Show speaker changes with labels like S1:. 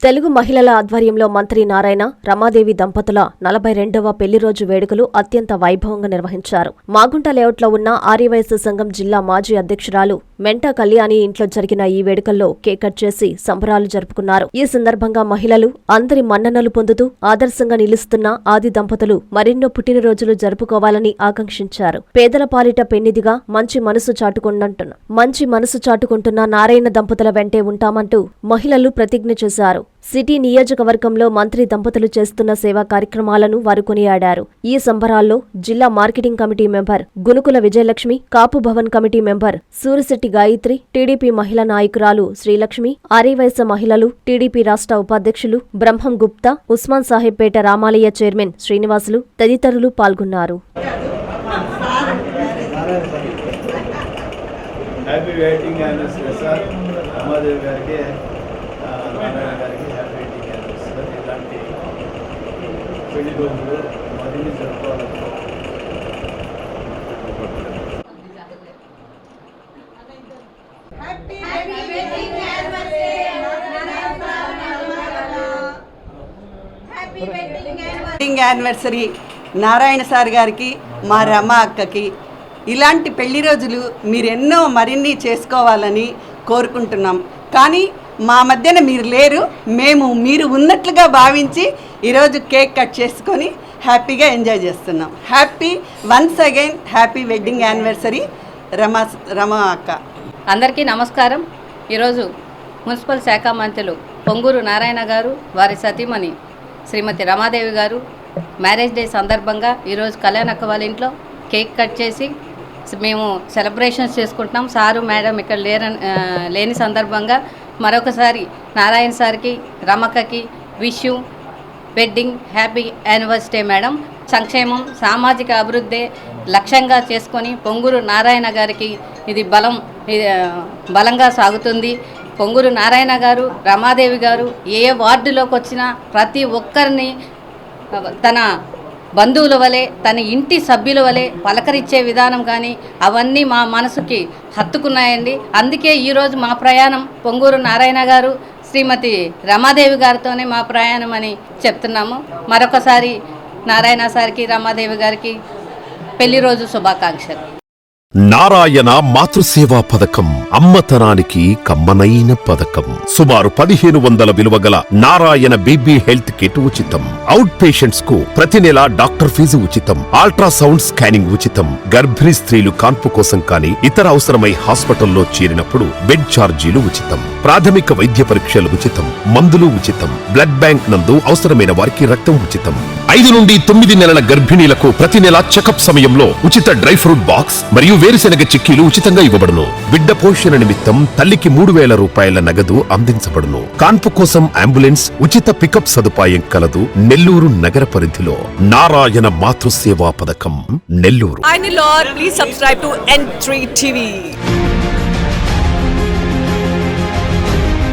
S1: తెలుగు మహిళల ఆధ్వర్యంలో మంత్రి నారాయణ, రమాదేవి దంపతుల 42వ పెళ్లి రోజు వేడుకలు అత్యంత వైభవంగా నిర్వహించారు. మాగుంట లేఅవుట్లో ఉన్న ఆర్యవైశ్య సంఘం జిల్లా మాజీ అధ్యక్షురాలు మెంటా కళ్యాణి ఇంట్లో జరిగిన ఈ వేడుకల్లో కేక్ కట్ చేసి సంబరాలు జరుపుకున్నారు. ఈ సందర్భంగా మహిళలు అందరి మన్ననలు పొందుతూ ఆదర్శంగా నిలుస్తున్న ఆది దంపతులు మరెన్నో పుట్టినరోజులు జరుపుకోవాలని ఆకాంక్షించారు. పేదల పాలిట పెన్నిదిగా మంచి మనసు చాటుకుంటున్న నారాయణ దంపతుల వెంటే ఉంటామంటూ మహిళలు ప్రతిజ్ఞ చేశారు. సిటీ నియోజకవర్గంలో మంత్రి దంపతులు చేస్తున్న సేవా కార్యక్రమాలను వారు కొనియాడారు. ఈ సంబరాల్లో జిల్లా marketing committee member Gunukula Vijayalakshmi, Kapu Bhavan committee member Surisetti Gayatri, TDP మహిళా నాయకురాలు శ్రీలక్ష్మి, ఆర్యవైశ్య మహిళలు, టీడీపీ రాష్ట్ర ఉపాధ్యక్షులు బ్రహ్మం గుప్తా, ఉస్మాన్ సాహెబ్పేట రామాలయ చైర్మన్ శ్రీనివాసులు తదితరులు పాల్గొన్నారు.
S2: Happy wedding anniversary sir. Ramadevi గారికి, నారాయణ గారికి హ్యాపీ వెడ్డింగ్ యానివర్సరీ. ఇలాంటి పెళ్లి రోజులు మరిన్ని జరుపుకోవాలని
S3: యానివర్సరీ నారాయణ సార్ గారికి, మా రమ అక్కకి ఇలాంటి పెళ్లి రోజులు మీరెన్నో మరిన్ని చేసుకోవాలని కోరుకుంటున్నాం. కానీ మా మధ్యన మీరు లేరు, మీరు ఉన్నట్లుగా భావించి ఈరోజు కేక్ కట్ చేసుకొని హ్యాపీగా ఎంజాయ్ చేస్తున్నాం. Once again happy wedding anniversary Rama అక్క.
S4: అందరికీ నమస్కారం. ఈరోజు మున్సిపల్ శాఖ మంత్రులు పొంగూరు నారాయణ గారు, వారి సతీమణి శ్రీమతి రమాదేవి గారు మ్యారేజ్ డే సందర్భంగా ఈరోజు కళ్యాణక్క వాళ్ళ ఇంట్లో కేక్ కట్ చేసి మేము సెలబ్రేషన్స్ చేసుకుంటున్నాం. సారు మేడం ఇక్కడ లేని సందర్భంగా మరొకసారి నారాయణ సార్కి, రమక్కకి wish you wedding happy anniversary madam. సంక్షేమం, సామాజిక అభివృద్ధి లక్ష్యంగా చేసుకొని పొంగూరు నారాయణ గారికి ఇది బలంగా సాగుతుంది. పొంగూరు నారాయణ గారు, రమాదేవి గారు ఏ వార్డులోకి వచ్చినా ప్రతి ఒక్కరిని తన బంధువుల వలె, తన ఇంటి సభ్యుల వలె పలకరించే విధానం కానీ అవన్నీ మా మనసుకి హత్తుకున్నాయండి. అందుకే ఈరోజు మా ప్రయాణం పొంగూరు నారాయణ గారు, శ్రీమతి రమాదేవి గారితోనే మా ప్రయాణం అని చెప్తున్నాము. మరొకసారి నారాయణ సార్కి, రమాదేవి గారికి పెళ్లి రోజు శుభాకాంక్షలు.
S5: నారాయణ మాతృసేవా పథకం అమ్మతనానికి కమ్మనైన పథకం. సుమారు 1500 విలువ గల నారాయణ బేబీ హెల్త్ కిట్ ఉచితం. అవుట్ పేషెంట్స్ కు ప్రతి నెల డాక్టర్ ఫీజు ఉచితం. అల్ట్రాసౌండ్ స్కానింగ్ ఉచితం. గర్భిణీ స్త్రీలు కాన్పు కోసం కానీ ఇతర అవసరమై హాస్పిటల్లో చేరినప్పుడు బెడ్ ఛార్జీలు ఉచితం. ప్రాథమిక వైద్య పరీక్షలు ఉచితం. మందులు ఉచితం. బ్లడ్ బ్యాంక్ నందు అవసరమైన వారికి రక్తం ఉచితం. 5 నుండి 9 నెలల గర్భిణీలకు ప్రతి నెల చెకప్ సమయంలో ఉచిత డ్రై ఫ్రూట్ బాక్స్ మరియు వేరుశెనగ చిక్కీలు ఉచితంగా ఇవ్వబడును. బిడ్డ పోషణ నిమిత్తం తల్లికి 3000 రూపాయల నగదు అందించబడును. కాన్పు కోసం అంబులెన్స్ ఉచిత పికప్ సదుపాయం కలదు. నెల్లూరు నగర పరిధిలో నారాయణ మాతృసేవా పథకం, Nellore.
S6: Please subscribe to N3 TV.